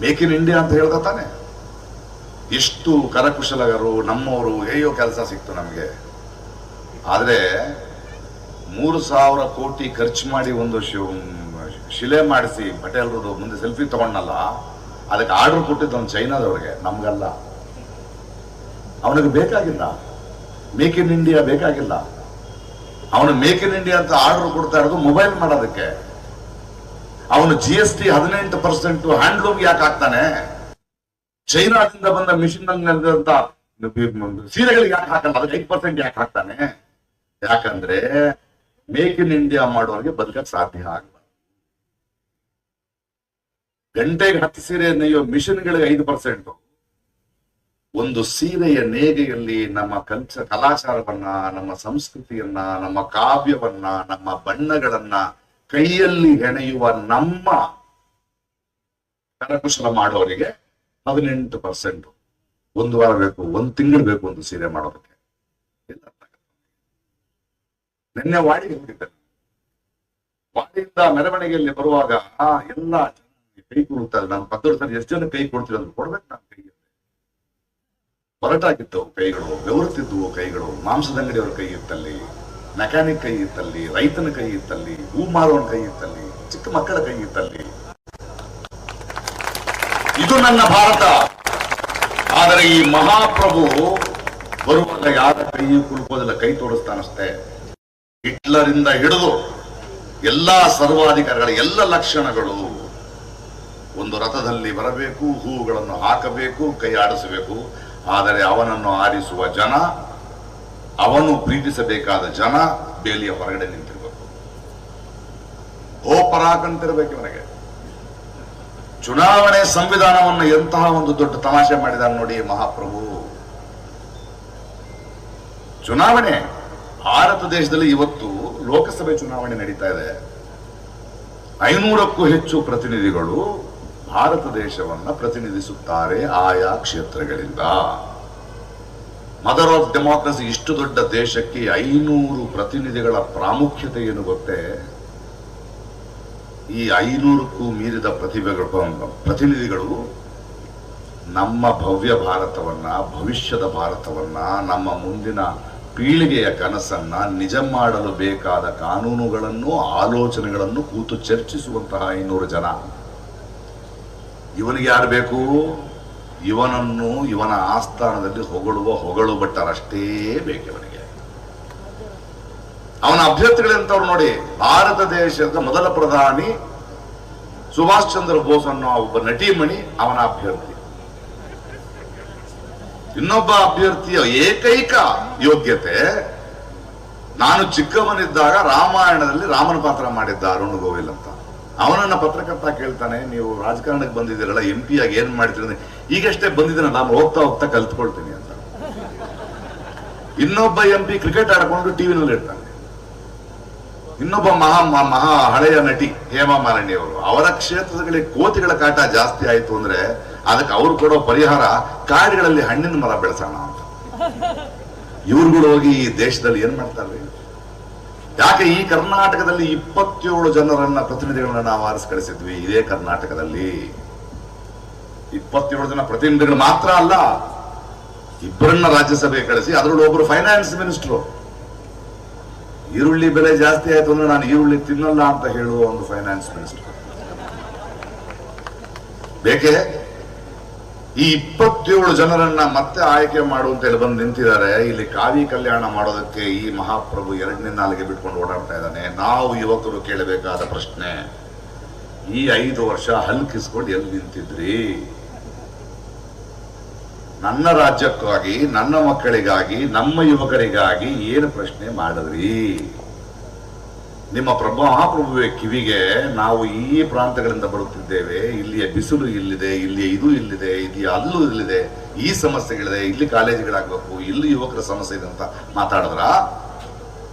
ಮೇಕ್ ಇನ್ ಇಂಡಿಯಾ ಅಂತ ಹೇಳ್ದ ತಾನೆ. ಎಷ್ಟು ಕರಕುಶಲಗರು ನಮ್ಮವರು ಹೇಯೋ ಕೆಲಸ ಸಿಕ್ತು ನಮಗೆ. ಆದ್ರೆ 3,000 ಕೋಟಿ ಖರ್ಚು ಮಾಡಿ ಒಂದು ಶಿಲೆ ಮಾಡಿಸಿ ಪಟೇಲ್ರದು ಮುಂದೆ ಸೆಲ್ಫಿ ತಗೊಂಡಲ್ಲ, ಅದಕ್ಕೆ ಆರ್ಡರ್ ಕೊಟ್ಟಿದ್ದು ಅವ್ನು ಚೈನಾದವ್ರಿಗೆ, ನಮ್ಗಲ್ಲ. ಅವನಿಗೆ ಬೇಕಾಗಿಲ್ಲ ಮೇಕ್ ಇನ್ ಇಂಡಿಯಾ, ಬೇಕಾಗಿಲ್ಲ. ಅವನು ಮೇಕ್ ಇನ್ ಇಂಡಿಯಾ ಅಂತ ಆರ್ಡರ್ ಕೊಡ್ತಾ ಇರೋದು ಮೊಬೈಲ್ ಮಾಡೋದಕ್ಕೆ. ಅವನು GST 18% ಹ್ಯಾಂಡ್ಲೂಮ್ ಯಾಕೆ ಹಾಕ್ತಾನೆ? ಚೈನಾದಿಂದ ಬಂದ ಮಿಷಿನ್ ನಡೆದಂತ ಸೀರೆಗಳಿಗೆ ಯಾಕೆ ಹಾಕಲ್ಲ? ಅದಕ್ಕೆ 5% ಯಾಕೆ ಹಾಕ್ತಾನೆ? ಯಾಕಂದ್ರೆ ಮೇಕ್ ಇನ್ ಇಂಡಿಯಾ ಮಾಡೋರಿಗೆ ಬದುಕಕ್ಕೆ ಸಾಧ್ಯ ಆಗಲ್ಲ. ಗಂಟೆಗೆ 10 ಸೀರೆ ನೇಯೋ ಮಿಷನ್ಗಳಿಗೆ 5%. ಒಂದು ಸೀರೆಯ ನೇಗೆಯಲ್ಲಿ ನಮ್ಮ ಕಲಾಚಾರವನ್ನ, ನಮ್ಮ ಸಂಸ್ಕೃತಿಯನ್ನ, ನಮ್ಮ ಕಾವ್ಯವನ್ನ, ನಮ್ಮ ಬಣ್ಣಗಳನ್ನ ಕೈಯಲ್ಲಿ ಹೆಣೆಯುವ ನಮ್ಮ ಕರಕುಶಲ ಮಾಡೋರಿಗೆ 18%. 1 ವಾರ ಬೇಕು, 1 ತಿಂಗಳು ಬೇಕು ಒಂದು ಸೀರೆ ಮಾಡೋದಕ್ಕೆ. ನಿನ್ನೆ ವಾಡಿಗೆ ಹೋಗಿದ್ದೆ. ವಾಡಿಯಿಂದ ಮೆರವಣಿಗೆಯಲ್ಲಿ ಬರುವಾಗ ಎಲ್ಲ ಕೈ ಕೊಡುತ್ತಾರೆ. ನಾನು 10 ವರ್ಷ ಎಷ್ಟು ಜನ ಕೈ ಕೊಡ್ತೀವಿ ಅಂದ್ರೆ ಕೊಡ್ಬೇಕು. ನಾನು ಕೈ ಹೊರಟಾಗಿದ್ದವು ಕೈಗಳು, ಬೆವರುತ್ತಿದ್ದವು ಕೈಗಳು. ಮಾಂಸದಂಗಡಿಯವ್ರ ಕೈ ಇತ್ತಲ್ಲಿ, ಮೆಕ್ಯಾನಿಕ್ ಕೈ ಇತ್ತಲ್ಲಿ, ರೈತನ ಕೈ ಇತ್ತಲ್ಲಿ, ಹೂ ಮಾರುವನ ಕೈ ಇತ್ತಲ್ಲಿ, ಚಿಕ್ಕ ಮಕ್ಕಳ ಕೈ ಇತ್ತಲ್ಲಿ. ಇದು ನನ್ನ ಭಾರತ. ಆದರೆ ಈ ಮಹಾಪ್ರಭು ಬರುವಾಗ ಯಾರ ಕೈಯೂ ಕುಲುಕೋದಿಲ್ಲ, ಕೈ ತೋರಿಸ್ತಾನಷ್ಟೇ. ಹಿಟ್ಲರಿಂದ ಹಿಡಿದು ಎಲ್ಲಾ ಸರ್ವಾಧಿಕಾರಿಗಳ ಎಲ್ಲ ಲಕ್ಷಣಗಳು. ಒಂದು ರಥದಲ್ಲಿ ಬರಬೇಕು, ಹೂಗಳನ್ನು ಹಾಕಬೇಕು, ಕೈ ಆಡಿಸಬೇಕು. ಆದರೆ ಅವನನ್ನು ಆರಿಸುವ ಜನ, ಅವನು ಪ್ರೀತಿಸಬೇಕಾದ ಜನ ಬೇಲಿಯ ಹೊರಗಡೆ ನಿಂತಿರ್ಬೇಕು. ಹೋಪರಾಕಂತಿರ್ಬೇಕು ಇವನಿಗೆ. ಚುನಾವಣೆ ಸಂವಿಧಾನವನ್ನು ಎಂತಹ ಒಂದು ದೊಡ್ಡ ತಮಾಷೆ ಮಾಡಿದ ನೋಡಿ ಮಹಾಪ್ರಭು. ಚುನಾವಣೆ ಭಾರತ ದೇಶದಲ್ಲಿ ಇವತ್ತು ಲೋಕಸಭೆ ಚುನಾವಣೆ ನಡೀತಾ ಇದೆ. 500ಕ್ಕೂ ಹೆಚ್ಚು ಪ್ರತಿನಿಧಿಗಳು ಭಾರತ ದೇಶವನ್ನ ಪ್ರತಿನಿಧಿಸುತ್ತಾರೆ ಆಯಾ ಕ್ಷೇತ್ರಗಳಿಂದ. Mother of democracy. ಇಷ್ಟು ದೊಡ್ಡ ದೇಶಕ್ಕೆ 500 ಪ್ರತಿನಿಧಿಗಳ ಪ್ರಾಮುಖ್ಯತೆ ಏನು ಗೊತ್ತೇ? ಈ 500ಕ್ಕೂ ಮೀರಿದ ಪ್ರತಿನಿಧಿಗಳು ನಮ್ಮ ಭವ್ಯ ಭಾರತವನ್ನ, ಭವಿಷ್ಯದ ಭಾರತವನ್ನ, ನಮ್ಮ ಮುಂದಿನ ಪೀಳಿಗೆಯ ಕನಸನ್ನ ನಿಜ ಮಾಡಲು ಬೇಕಾದ ಕಾನೂನುಗಳನ್ನು, ಆಲೋಚನೆಗಳನ್ನು ಕೂತು ಚರ್ಚಿಸುವಂತಹ 500 ಜನ. ಇವನಿಗೆ ಯಾರು ಬೇಕು? ಇವನನ್ನು ಇವನ ಆಸ್ಥಾನದಲ್ಲಿ ಹೊಗಳು ಭಟ್ಟರಷ್ಟೇ ಬೇಕು ಇವನಿಗೆ. ಅವನ ಅಭ್ಯರ್ಥಿಗಳಂತವ್ರು ನೋಡಿ. ಭಾರತ ದೇಶದ ಮೊದಲ ಪ್ರಧಾನಿ ಸುಭಾಷ್ ಚಂದ್ರ ಬೋಸ್ ಅನ್ನೋ ಒಬ್ಬ ನಟಿಮಣಿ ಅವನ ಅಭ್ಯರ್ಥಿ. ಇನ್ನೊಬ್ಬ ಅಭ್ಯರ್ಥಿಯ ಏಕೈಕ ಯೋಗ್ಯತೆ, ನಾನು ಚಿಕ್ಕವನಿದ್ದಾಗ ರಾಮಾಯಣದಲ್ಲಿ ರಾಮನ ಪಾತ್ರ ಮಾಡಿದ್ದ ಅರುಣ್ ಗೋವಿಲ್ ಅಂತ. ಅವನನ್ನ ಪತ್ರಕರ್ತ ಕೇಳ್ತಾನೆ, ನೀವು ರಾಜಕಾರಣಕ್ಕೆ ಬಂದಿದ್ದೀರಲ್ಲ, MP ಆಗಿ ಏನ್ ಮಾಡ್ತೀರಿ? ಈಗಷ್ಟೇ ಬಂದಿದ್ದೀನಿ, ನಾನು ಹೋಗ್ತಾ ಹೋಗ್ತಾ ಕಲ್ತ್ಕೊಳ್ತೀನಿ ಅಂತ. ಇನ್ನೊಬ್ಬ MP ಕ್ರಿಕೆಟ್ ಆಡ್ಕೊಂಡು ಟಿವಿನಲ್ಲಿ ಇರ್ತಾನೆ. ಇನ್ನೊಬ್ಬ ಮಹಾ ಹಳೆಯ ನಟಿ ಹೇಮಾ ಮಾಲಿನಿ ಅವರು, ಅವರ ಕ್ಷೇತ್ರದಲ್ಲಿ ಕೋತಿಗಳ ಕಾಟ ಜಾಸ್ತಿ ಆಯ್ತು ಅಂದ್ರೆ ಅದಕ್ಕೆ ಅವ್ರು ಕೊಡೋ ಪರಿಹಾರ ಕಾಡುಗಳಲ್ಲಿ ಹಣ್ಣಿನ ಮರ ಬೆಳೆಸೋಣ ಅಂತ. ಇವ್ರುಗಳು ಹೋಗಿ ಈ ದೇಶದಲ್ಲಿ ಏನ್ ಮಾಡ್ತಾರೆ? ಯಾಕೆ ಈ ಕರ್ನಾಟಕದಲ್ಲಿ 27 ಜನರನ್ನ ಪ್ರತಿನಿಧಿಗಳನ್ನ ನಾವು ಆರಿಸ್ಕಳಿಸಿದ್ವಿ. ಇದೇ ಕರ್ನಾಟಕದಲ್ಲಿ 27 ಜನ ಪ್ರತಿನಿಧಿಗಳು ಮಾತ್ರ ಅಲ್ಲ, 2 ರಾಜ್ಯಸಭೆ ಕಳಿಸಿ, ಅದರಲ್ಲಿ ಒಬ್ರು ಫೈನಾನ್ಸ್ ಮಿನಿಸ್ಟ್ರು. ಈರುಳ್ಳಿ ಬೆಲೆ ಜಾಸ್ತಿ ಆಯ್ತು ಅಂದ್ರೆ ನಾನು ಈರುಳ್ಳಿ ತಿನ್ನಲ್ಲ ಅಂತ ಹೇಳುವ ಒಂದು ಫೈನಾನ್ಸ್ ಮಿನಿಸ್ಟರ್ ಬೇಕೆ? ಈ 27 ಜನರನ್ನ ಮತ್ತೆ ಆಯ್ಕೆ ಮಾಡು ಅಂತ ಹೇಳಿ ಬಂದು ನಿಂತಿದ್ದಾರೆ. ಇಲ್ಲಿ ಕಾವಿ ಕಲ್ಯಾಣ ಮಾಡೋದಕ್ಕೆ ಈ ಮಹಾಪ್ರಭು 2ನೇ ನಾಲಿಗೆ ಬಿಟ್ಕೊಂಡು ಓಡಾಡ್ತಾ ಇದ್ದಾನೆ. ನಾವು ಯುವಕರು ಕೇಳಬೇಕಾದ ಪ್ರಶ್ನೆ, ಈ 5 ವರ್ಷ ಹಲ್ಕಿಸ್ಕೊಂಡು ಎಲ್ಲಿ ನಿಂತಿದ್ರಿ? ನನ್ನ ರಾಜ್ಯಕ್ಕಾಗಿ, ನನ್ನ ಮಕ್ಕಳಿಗಾಗಿ, ನಮ್ಮ ಯುವಕರಿಗಾಗಿ ಏನು ಪ್ರಶ್ನೆ ಮಾಡಿದ್ರಿ? ನಿಮ್ಮ ಮಹಾಪ್ರಭುವೆ ಕಿವಿಗೆ ನಾವು ಈ ಪ್ರಾಂತಗಳಿಂದ ಬರುತ್ತಿದ್ದೇವೆ, ಇಲ್ಲಿಯ ಬಿಸಿಲು ಇಲ್ಲಿದೆ, ಇಲ್ಲಿಯ ಇದು ಇಲ್ಲಿದೆ, ಇದು ಅಲ್ಲೂ ಇಲ್ಲಿದೆ, ಈ ಸಮಸ್ಯೆಗಳಿದೆ, ಇಲ್ಲಿ ಕಾಲೇಜುಗಳಾಗಬೇಕು, ಇಲ್ಲಿ ಯುವಕರ ಸಮಸ್ಯೆ ಇದೆ ಅಂತ ಮಾತಾಡಿದ್ರ?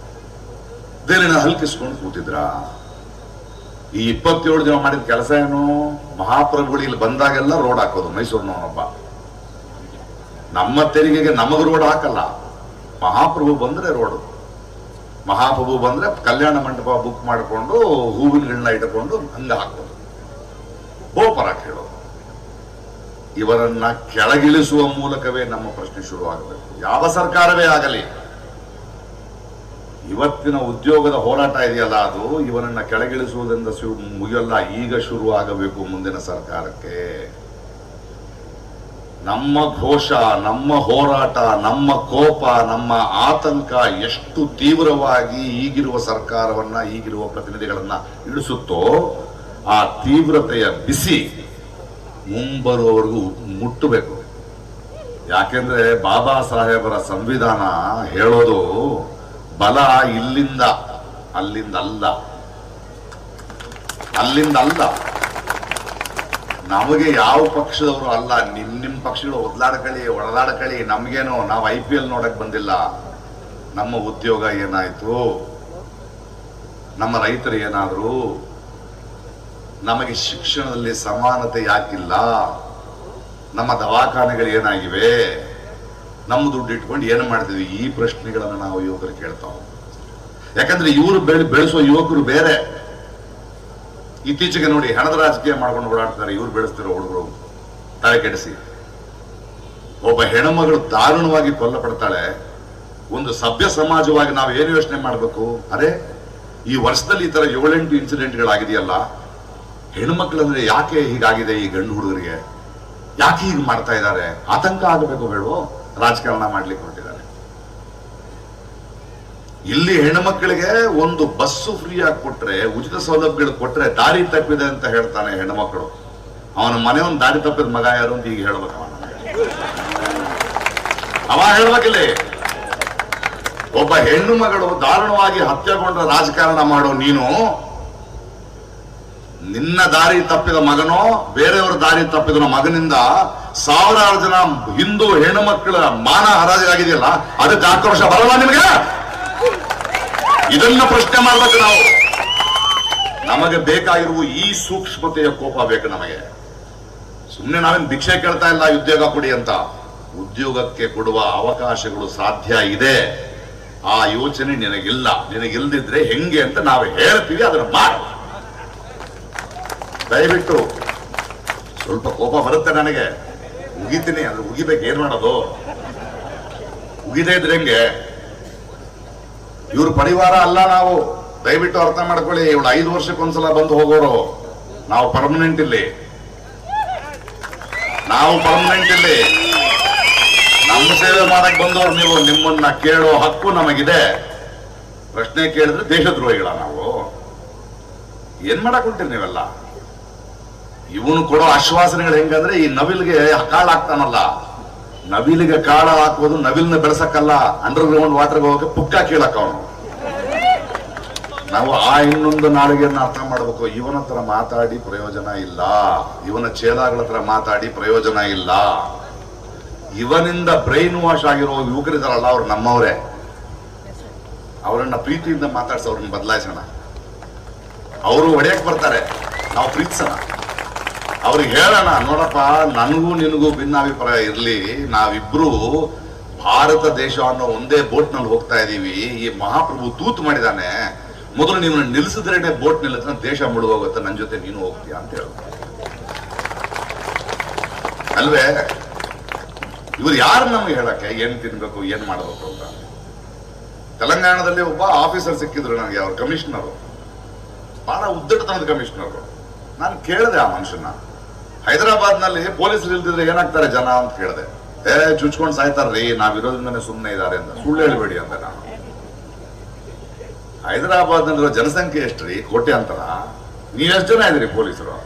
ದೇನಿನ ಹಲ್ಕಿಸ್ಕೊಂಡು ಕೂತಿದ್ರ? ಈ 27 ಜನ ಮಾಡಿದ ಕೆಲಸ ಏನು? ಮಹಾಪ್ರಭುಗಳು ಇಲ್ಲಿ ಬಂದಾಗೆಲ್ಲ ರೋಡ್ ಹಾಕೋದು. ಮೈಸೂರಿನವನೊಬ್ಬ ನಮ್ಮ ತೆರಿಗೆಗೆ ನಮಗ ರೋಡ್ ಹಾಕಲ್ಲ, ಮಹಾಪ್ರಭು ಬಂದ್ರೆ ರೋಡು. ಮಹಾಪ್ರಭು ಬಂದ್ರೆ ಕಲ್ಯಾಣ ಮಂಟಪ ಬುಕ್ ಮಾಡಿಕೊಂಡು ಹೂವಿನಗಳನ್ನ ಇಟ್ಟುಕೊಂಡು ಹಂಗ ಹಾಕೋದು, ಗೋಪರ ಕೇಳೋದು. ಇವರನ್ನ ಕೆಳಗಿಳಿಸುವ ಮೂಲಕವೇ ನಮ್ಮ ಪ್ರಶ್ನೆ ಶುರುವಾಗಬೇಕು. ಯಾವ ಸರ್ಕಾರವೇ ಆಗಲಿ, ಇವತ್ತಿನ ಉದ್ಯೋಗದ ಹೋರಾಟ ಇದೆಯಲ್ಲ, ಅದು ಇವರನ್ನ ಕೆಳಗಿಳಿಸುವುದರಿಂದ ಮುಗಿಯಲ್ಲ, ಈಗ ಶುರು ಆಗಬೇಕು ಮುಂದಿನ ಸರ್ಕಾರಕ್ಕೆ. ನಮ್ಮ ಘೋಷ, ನಮ್ಮ ಹೋರಾಟ, ನಮ್ಮ ಕೋಪ, ನಮ್ಮ ಆತಂಕ ಎಷ್ಟು ತೀವ್ರವಾಗಿ ಈಗಿರುವ ಸರ್ಕಾರವನ್ನ, ಈಗಿರುವ ಪ್ರತಿನಿಧಿಗಳನ್ನ ಇಳಿಸುತ್ತೋ, ಆ ತೀವ್ರತೆಯ ಬಿಸಿ ಮುಂಬರುವವರೆಗೂ ಮುಟ್ಟಬೇಕು. ಯಾಕೆಂದ್ರೆ ಬಾಬಾ ಸಾಹೇಬರ ಸಂವಿಧಾನ ಹೇಳೋದು ಬಲ ಇಲ್ಲಿಂದ ಅಲ್ಲಿಂದ ಅಲ್ಲ, ಅಲ್ಲಿಂದ ಅಲ್ಲ. ನಮಗೆ ಯಾವ ಪಕ್ಷದವರು ಅಲ್ಲ, ನಿಮ್ ಪಕ್ಷಗಳು ಒದ್ಲಾಡ್ಕಳಿ ಒಳದಾಡ್ಕಳಿ, ನಮ್ಗೇನು, ನಾವು IPL ನೋಡಕ್ ಬಂದಿಲ್ಲ. ನಮ್ಮ ಉದ್ಯೋಗ ಏನಾಯ್ತು, ನಮ್ಮ ರೈತರು ಏನಾದ್ರು, ನಮಗೆ ಶಿಕ್ಷಣದಲ್ಲಿ ಸಮಾನತೆ ಯಾಕಿಲ್ಲ, ನಮ್ಮ ದವಾಖಾನೆಗಳು ಏನಾಗಿವೆ, ನಮ್ಮ ದುಡ್ಡು ಇಟ್ಕೊಂಡು ಏನು ಮಾಡ್ತೀವಿ? ಈ ಪ್ರಶ್ನೆಗಳನ್ನು ನಾವು ಯುವಕರು ಕೇಳ್ತಾವ. ಯಾಕಂದ್ರೆ ಇವರು ಬೆಳೆಸುವ ಯುವಕರು ಬೇರೆ. ಇತ್ತೀಚೆಗೆ ನೋಡಿ, ಹಣದ ರಾಜಕೀಯ ಮಾಡ್ಕೊಂಡು ಓಡಾಡ್ತಾರೆ ಇವ್ರು ಬೆಳೆಸ್ತಿರೋ ಹುಡುಗರು, ತಲೆ ಕೆಡಿಸಿ. ಒಬ್ಬ ಹೆಣ್ಮಗಳು ದಾರುಣವಾಗಿ ಕೊಲ್ಲಪಡ್ತಾಳೆ. ಒಂದು ಸಭ್ಯ ಸಮಾಜವಾಗಿ ನಾವು ಏನು ಯೋಚನೆ ಮಾಡಬೇಕು? ಅರೆ, ಈ ವರ್ಷದಲ್ಲಿ ಈ ತರ 7-8 ಇನ್ಸಿಡೆಂಟ್ಗಳಾಗಿದೆಯಲ್ಲ, ಹೆಣ್ಮಕ್ಳಂದ್ರೆ ಯಾಕೆ ಹೀಗಾಗಿದೆ? ಈ ಗಂಡು ಹುಡುಗರಿಗೆ ಯಾಕೆ ಹೀಗೆ ಮಾಡ್ತಾ ಇದ್ದಾರೆ? ಆತಂಕ ಆಗಬೇಕು ಬೇಡವೋ? ರಾಜಕಾರಣ ಮಾಡ್ಲಿಕ್ಕೆ ಹೊರಟಿದ್ದಾರೆ. ಇಲ್ಲಿ ಹೆಣ್ಮಕ್ಳಿಗೆ ಒಂದು ಬಸ್ಸು ಫ್ರೀ ಆಗಿ ಕೊಟ್ರೆ, ಉಚಿತ ಸೌಲಭ್ಯಗಳು ಕೊಟ್ರೆ ದಾರಿ ತಪ್ಪಿದೆ ಅಂತ ಹೇಳ್ತಾನೆ ಹೆಣ್ಮಕ್ಳು. ಅವನ ಮನೆ ಒಂದು ದಾರಿ ತಪ್ಪಿದ ಮಗ ಯಾರು ಅಂತ ಈಗ ಹೇಳ್ಬೇಕು. ಅವ ಹೇಳ್ಬೇಕಿಲ್ಲ. ಒಬ್ಬ ಹೆಣ್ಣು ಮಗಳು ದಾರುಣವಾಗಿ ಹತ್ಯೆಗೊಂಡ್ರ ರಾಜಕಾರಣ ಮಾಡೋ ನೀನು, ನಿನ್ನ ದಾರಿ ತಪ್ಪಿದ ಮಗನೋ ಬೇರೆಯವರ ದಾರಿ ತಪ್ಪಿದ ಮಗನಿಂದ 1000 ಜನ ಹಿಂದೂ ಹೆಣ್ಣು ಮಕ್ಕಳ ಮಾನ ಹರಾಜಾಗಿದೆಯಲ್ಲ, ಅದಕ್ಕೆ ಆಕ್ರೋಶ ಬರಲ್ಲ ನಿಮಗೆ? ಇದನ್ನ ಪ್ರಶ್ನೆ ಮಾಡ್ಬೇಕು ನಾವು. ನಮಗೆ ಬೇಕಾಗಿರುವ ಈ ಸೂಕ್ಷ್ಮತೆಯ ಕೋಪ ಬೇಕು ನಮಗೆ. ಸುಮ್ಮನೆ ನಾವೇನು ಭಿಕ್ಷೆ ಕೇಳ್ತಾ ಇಲ್ಲ ಉದ್ಯೋಗ ಕೊಡಿ ಅಂತ. ಉದ್ಯೋಗಕ್ಕೆ ಕೊಡುವ ಅವಕಾಶಗಳು ಸಾಧ್ಯ ಇದೆ. ಆ ಯೋಚನೆ ನಿನಗಿಲ್ಲ. ನಿನಗಿಲ್ದಿದ್ರೆ ಹೆಂಗೆ ಅಂತ ನಾವು ಹೇಳ್ತೀವಿ, ಅದನ್ನ ಮಾಡಿ. ದಯವಿಟ್ಟು ಸ್ವಲ್ಪ ಕೋಪ ಬರುತ್ತೆ ನನಗೆ, ಉಗಿತೀನಿ. ಅದು ಉಗಿಬೇಕು, ಏನ್ ಮಾಡೋದು? ಉಗಿದೇ ಇದ್ರೆ ಹೆಂಗೆ? ಇವ್ರ ಪರಿವಾರ ಅಲ್ಲ ನಾವು, ದಯವಿಟ್ಟು ಅರ್ಥ ಮಾಡ್ಕೊಳ್ಳಿ. ಇವಳು 5 ವರ್ಷಕ್ಕೊಂದ್ಸಲ ಬಂದು ಹೋಗೋರು. ನಾವು ಪರ್ಮನೆಂಟ್ ಇಲ್ಲಿ, ನಾವು ಪರ್ಮನೆಂಟ್ ಇಲ್ಲಿ. ನಮ್ಮ ಸೇವೆ ಮಾಡಕ್ ಬಂದವರು ನೀವು. ನಿಮ್ಮನ್ನ ಕೇಳೋ ಹಕ್ಕು ನಮಗಿದೆ. ಪ್ರಶ್ನೆ ಕೇಳಿದ್ರೆ ದೇಶದ್ರೋಹಿಗಳ ನಾವು? ಏನ್ ಮಾಡಕ್ ಹೊಂಟಿರಿ ನೀವೆಲ್ಲ? ಇವನು ಕೊಡೋ ಆಶ್ವಾಸನೆಗಳು ಹೆಂಗಂದ್ರೆ, ಈ ನವಿಲ್ಗೆ ಕಾಳು ಹಾಕ್ತಾನಲ್ಲ, ನವಿಲಿಗೆ ಕಾಳ ಹಾಕೋದು ನವಿಲ್ನ ಬೆಳೆಸಕ್ಕಲ್ಲ, ಅಂಡರ್ ಗ್ರೌಂಡ್ ವಾಟರ್ಗೆ ಹೋಗಕ್ಕೆ ಪುಕ್ಕ ಕೀಳಕ್ಕ ಅವನು. ನಾವು ಆ ಇನ್ನೊಂದು ನಾಳಿಗೆಯನ್ನು ಅರ್ಥ ಮಾಡಬೇಕು. ಇವನ ಹತ್ರ ಮಾತಾಡಿ ಪ್ರಯೋಜನ ಇಲ್ಲ, ಇವನ ಚೇಲಾಗಳ ಹತ್ರ ಮಾತಾಡಿ ಪ್ರಯೋಜನ ಇಲ್ಲ. ಇವನಿಂದ ಬ್ರೈನ್ ವಾಶ್ ಆಗಿರೋ ಯುವಕರಿದಾರಲ್ಲ, ಅವ್ರು ನಮ್ಮವರೇ. ಅವರನ್ನ ಪ್ರೀತಿಯಿಂದ ಮಾತಾಡ್ಸ, ಅವ್ರನ್ನ ಬದಲಾಯಿಸೋಣ. ಅವರು ಹೊಡೆಯಕ್ ಬರ್ತಾರೆ, ನಾವು ಪ್ರೀತಿಸೋಣ. ಅವ್ರಿಗೆ ಹೇಳೋಣ, ನೋಡಪ್ಪ, ನನಗೂ ನಿನಗೂ ಭಿನ್ನಾಭಿಪ್ರಾಯ ಇರ್ಲಿ, ನಾವಿಬ್ರು ಭಾರತ ದೇಶ ಅನ್ನೋ ಒಂದೇ ಬೋಟ್ ನಲ್ಲಿ ಹೋಗ್ತಾ ಇದೀವಿ. ಈ ಮಹಾಪ್ರಭು ತೂತು ಮಾಡಿದಾನೆ, ಮೊದಲು ನೀವು ನಿಲ್ಲಿಸಿದ್ರೇನೆ ಬೋಟ್ ನಿಲ್ಲತ್ರ ದೇಶ ಮುಳುಗೋಗುತ್ತೆ, ನನ್ನ ಜೊತೆ ನೀನು ಹೋಗ್ತೀಯ ಅಂತ ಹೇಳ ಅಲ್ವೇ? ಇವ್ರು ಯಾರು ನಮ್ಗೆ ಹೇಳಕ್ಕೆ ಏನ್ ತಿನ್ಬೇಕು, ಏನ್ ಮಾಡಬೇಕು ಅಂತ? ತೆಲಂಗಾಣದಲ್ಲಿ ಒಬ್ಬ ಆಫೀಸರ್ ಸಿಕ್ಕಿದ್ರು ನನಗೆ, ಅವ್ರ ಕಮಿಷನರು, ಬಹಳ ಉದ್ದಟತನದ ಕಮಿಷನರು. ನಾನು ಕೇಳಿದೆ ಆ ಮನುಷ್ಯನ, ಹೈದರಾಬಾದ್ ನಲ್ಲಿ ಪೊಲೀಸರು ಇಲ್ದಿದ್ರೆ ಏನಾಗ್ತಾರೆ ಜನ ಅಂತ ಕೇಳಿದೆ. ಚುಚ್ಕೊಂಡು ಸಾಯ್ತಾರ್ರಿ, ನಾವಿರೋದ್ರಿಂದನೇ ಸುಮ್ಮನೆ ಇದ್ದಾರೆ ಅಂತ. ಸುಳ್ಳು ಹೇಳ್ಬೇಡಿ ಅಂತ ನಾನು. ಹೈದರಾಬಾದ್ ನಲ್ಲಿರೋ ಜನಸಂಖ್ಯೆ ಎಷ್ಟ್ರಿ? ಕೋಟ್ಯಾಂತರ. ನೀವೆಷ್ಟು ಜನ ಇದ್ರಿ ಪೊಲೀಸರು?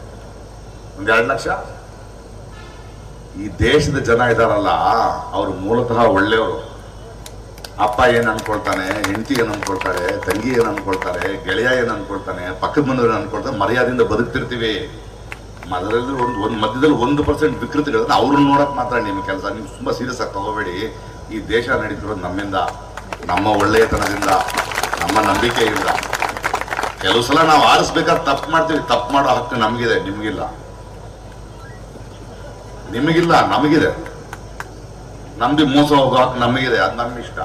1-2 ಲಕ್ಷ. ಈ ದೇಶದ ಜನ ಇದಾರಲ್ಲ, ಅವರು ಮೂಲತಃ ಒಳ್ಳೆಯವರು. ಅಪ್ಪ ಏನ್ ಅನ್ಕೊಳ್ತಾನೆ, ಹೆಂಡತಿ ಏನ್ ಅನ್ಕೊಳ್ತಾರೆ, ತಂಗಿ ಏನ್ ಅನ್ಕೊಳ್ತಾರೆ, ಗೆಳೆಯ ಏನ್ ಅನ್ಕೊಳ್ತಾನೆ, ಪಕ್ಕದ ಮನೆಯವ್ರು ಅನ್ಕೊಳ್ತಾರೆ, ಮರ್ಯಾದೆಯಿಂದ ಬದುಕ್ತಿರ್ತೀವಿ. ಅದರಲ್ಲಿ ಒಂದು ಮಧ್ಯದಲ್ಲಿ 1% ವಿಕೃತಿಗಳನ್ನ ಅವ್ರನ್ನ ನೋಡಕ್ ಮಾತ್ರ ನಿಮ್ಮ ಕೆಲಸ. ನೀವು ತುಂಬಾ ಸೀರಿಯಸ್ ಆಗಿ ತಗೋಬೇಡಿ. ಈ ದೇಶ ನಡೀತಿರೋದು ನಮ್ಮಿಂದ, ನಮ್ಮ ಒಳ್ಳೆಯತನದಿಂದ, ನಮ್ಮ ನಂಬಿಕೆಯಿಂದ. ಕೆಲವು ಸಲ ನಾವು ಆರಿಸ್ಬೇಕಾದ್ರೆ ತಪ್ಪು ಮಾಡ್ತೀವಿ. ತಪ್ಪು ಮಾಡೋ ಹಕ್ಕು ನಮಗಿದೆ, ನಿಮಗಿಲ್ಲ. ನಿಮಗಿಲ್ಲ, ನಮಗಿದೆ. ನಮ್ದು ಮೋಸ ಹೋಗೋ ಹಕ್ಕು ನಮಗಿದೆ, ಅದು ನಮ್ಗೆ ಇಷ್ಟ.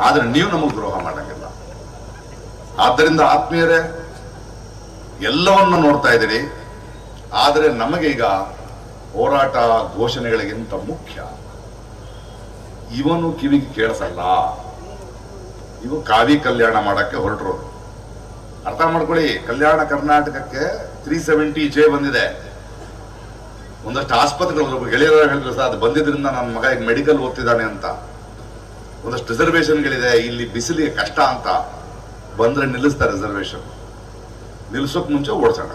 ಆದ್ರೆ ನೀವು ನಮಗೆ ದ್ರೋಹ ಮಾಡಂಗಿಲ್ಲ. ಆದ್ದರಿಂದ ಆತ್ಮೀಯರೇ, ಎಲ್ಲವನ್ನ ನೋಡ್ತಾ ಇದ್ದೀರಿ. ಆದರೆ ನಮಗೆ ಈಗ ಹೋರಾಟ ಘೋಷಣೆಗಳಿಗಿಂತ ಮುಖ್ಯ, ಇವನು ಕಿವಿಗೆ ಕೇಳಿಸಲ್ಲ. ಇವು ಕಾವಿ ಕಲ್ಯಾಣ ಮಾಡಕ್ಕೆ ಹೊರಟರು. ಅರ್ಥ ಮಾಡ್ಕೊಳ್ಳಿ. ಕಲ್ಯಾಣ ಕರ್ನಾಟಕಕ್ಕೆ 370J ಬಂದಿದೆ. ಒಂದಷ್ಟು ಆಸ್ಪತ್ರೆಗಳು ಗೆಳೆಯರ ಹೇಳಿದ್ರು ಸರ್, ಅದು ಬಂದಿದ್ರಿಂದ ನನ್ನ ಮಗ ಈಗ ಮೆಡಿಕಲ್ ಓದ್ತಿದ್ದಾನೆ ಅಂತ. ಒಂದಷ್ಟು ರಿಸರ್ವೇಶನ್ಗಳಿದೆ. ಇಲ್ಲಿ ಬಿಸಿಲಿಗೆ ಕಷ್ಟ ಅಂತ ಬಂದ್ರೆ ನಿಲ್ಲಿಸ್ತಾರೆ ರಿಸರ್ವೇಶನ್. ನಿಲ್ಸೋಕ್ ಮುಂಚೆ ಓಡಿಸೋಣ.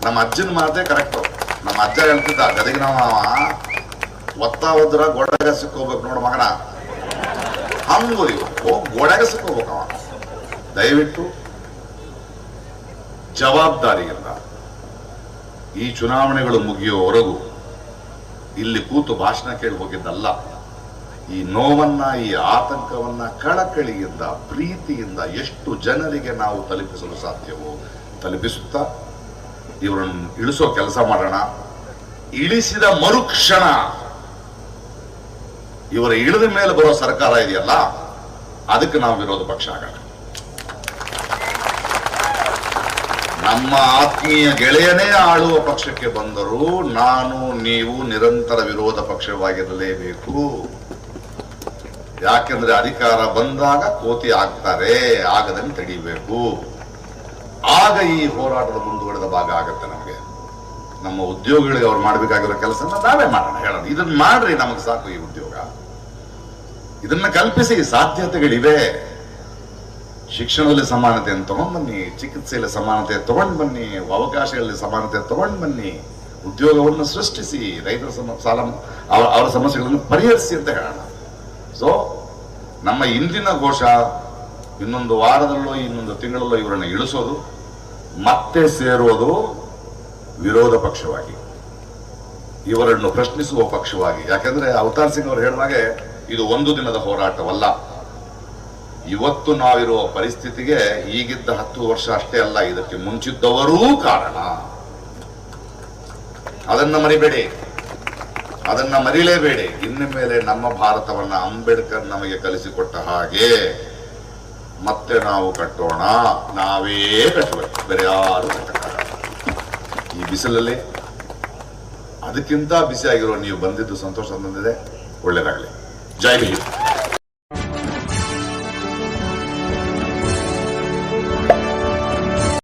ನಮ್ಮ ಅಜ್ಜನ ಮಾತೇ ಕರೆಕ್ಟು. ನಮ್ಮ ಅಜ್ಜ ಹೇಳ್ತಿದ್ದ, ಗದಗಿನ ಒತ್ತಾ ಹೋದ್ರ ಗೋಡಾಗ ಸಿಕ್ಕೋಗ್ಬೇಕು ನೋಡು ಮಗನ, ಹಂಗು ಗೋಡಾಗ ಸಿಕ್ಕೋಗ್ಬೇಕು ಅವ. ದಯವಿಟ್ಟು ಜವಾಬ್ದಾರಿಯಿಂದ ಈ ಚುನಾವಣೆಗಳು ಮುಗಿಯೋವರೆಗೂ ಇಲ್ಲಿ ಕೂತು ಭಾಷಣ ಕೇಳಿ ಹೋಗಿದ್ದಲ್ಲ. ಈ ನೋವನ್ನ, ಈ ಆತಂಕವನ್ನ ಕಳಕಳಿಯಿಂದ, ಪ್ರೀತಿಯಿಂದ ಎಷ್ಟು ಜನರಿಗೆ ನಾವು ತಲುಪಿಸಲು ಸಾಧ್ಯವೋ ತಲುಪಿಸುತ್ತಾ ಇವರನ್ನು ಇಳಿಸೋ ಕೆಲಸ ಮಾಡೋಣ. ಇಳಿಸಿದ ಮರುಕ್ಷಣ ಇವರ ಇಳಿದ ಮೇಲೆ ಬರೋ ಸರ್ಕಾರ ಇದೆಯಲ್ಲ, ಅದಕ್ಕೆ ನಾವು ವಿರೋಧ ಪಕ್ಷ ಆಗೋಣ. ನಮ್ಮ ಆತ್ಮೀಯ ಗೆಳೆಯನೇ ಆಳುವ ಪಕ್ಷಕ್ಕೆ ಬಂದರೂ ನಾನು ನೀವು ನಿರಂತರ ವಿರೋಧ ಪಕ್ಷವಾಗಿರಲೇಬೇಕು. ಯಾಕೆಂದ್ರೆ ಅಧಿಕಾರ ಬಂದಾಗ ಕೋತಿ ಆಗ್ತಾರೆ, ಆಗದಂತೆ ತಡಿಬೇಕು. ಆಗ ಈ ಹೋರಾಟದ ಮುಂದುವರೆದ ಭಾಗ ಆಗತ್ತೆ. ನಮಗೆ ನಮ್ಮ ಉದ್ಯೋಗಿಗಳಿಗೆ ಅವ್ರು ಮಾಡ್ಬೇಕಾಗಿರೋ ಕೆಲಸ ನಾವೇ ಮಾಡೋಣ. ಹೇಳೋಣ, ಇದನ್ನ ಮಾಡ್ರಿ, ನಮಗೆ ಸಾಕು ಈ ಉದ್ಯೋಗ. ಇದನ್ನ ಕಲ್ಪಿಸಿ. ಸಾಧ್ಯತೆಗಳಿವೆ. ಶಿಕ್ಷಣದಲ್ಲಿ ಸಮಾನತೆಯನ್ನು ತಗೊಂಡ್ ಬನ್ನಿ, ಚಿಕಿತ್ಸೆಯಲ್ಲಿ ಸಮಾನತೆ ತಗೊಂಡ್ ಬನ್ನಿ, ಅವಕಾಶಗಳಲ್ಲಿ ಸಮಾನತೆ ತಗೊಂಡ್ ಬನ್ನಿ, ಉದ್ಯೋಗವನ್ನು ಸೃಷ್ಟಿಸಿ, ರೈತರ ಸಾಲ ಅವರ ಸಮಸ್ಯೆಗಳನ್ನು ಪರಿಹರಿಸಿ ಅಂತ ಹೇಳೋಣ. ಸೊ ನಮ್ಮ ಇಂದಿನ ಘೋಷ, ಇನ್ನೊಂದು ವಾರದಲ್ಲೋ ಇನ್ನೊಂದು ತಿಂಗಳಲ್ಲೋ ಇವರನ್ನು ಇಳಿಸೋದು, ಮತ್ತೆ ಸೇರೋದು ವಿರೋಧ ಪಕ್ಷವಾಗಿ, ಇವರನ್ನು ಪ್ರಶ್ನಿಸುವ ಪಕ್ಷವಾಗಿ. ಯಾಕೆಂದ್ರೆ ಅವತಾರ್ ಸಿಂಗ್ ಅವರು ಹೇಳಿದಾಗೆ ಇದು ಒಂದು ದಿನದ ಹೋರಾಟವಲ್ಲ. ಇವತ್ತು ನಾವಿರುವ ಪರಿಸ್ಥಿತಿಗೆ ಈಗಿದ್ದ 10 ವರ್ಷ ಅಷ್ಟೇ ಅಲ್ಲ, ಇದಕ್ಕೆ ಮುಂಚಿದ್ದವರೂ ಕಾರಣ. ಅದನ್ನ ಮರಿಬೇಡಿ, ಅದನ್ನ ಮರಿಲೇಬೇಡಿ. ಇನ್ನು ಮೇಲೆ ನಮ್ಮ ಭಾರತವನ್ನ ಅಂಬೇಡ್ಕರ್ ನಮಗೆ ಕಲಿಸಿಕೊಟ್ಟ ಹಾಗೆ ಮತ್ತೆ ನಾವು ಕಟ್ಟೋಣ. ನಾವೇ ಕಟ್ಟಬೇಕು, ಬೇರೆ ಯಾರು ಕಟ್ಟಕ್ಕಾಗಲ್ಲ. ಈ ಬಿಸಿಲಲ್ಲಿ ಅದಕ್ಕಿಂತ ಬಿಸಿಯಾಗಿರೋ ನೀವು ಬಂದಿದ್ದು ಸಂತೋಷ ತಂದಿದೆ. ಒಳ್ಳೆಯದಾಗಲಿ. ಜೈ ಹಿಂದ್.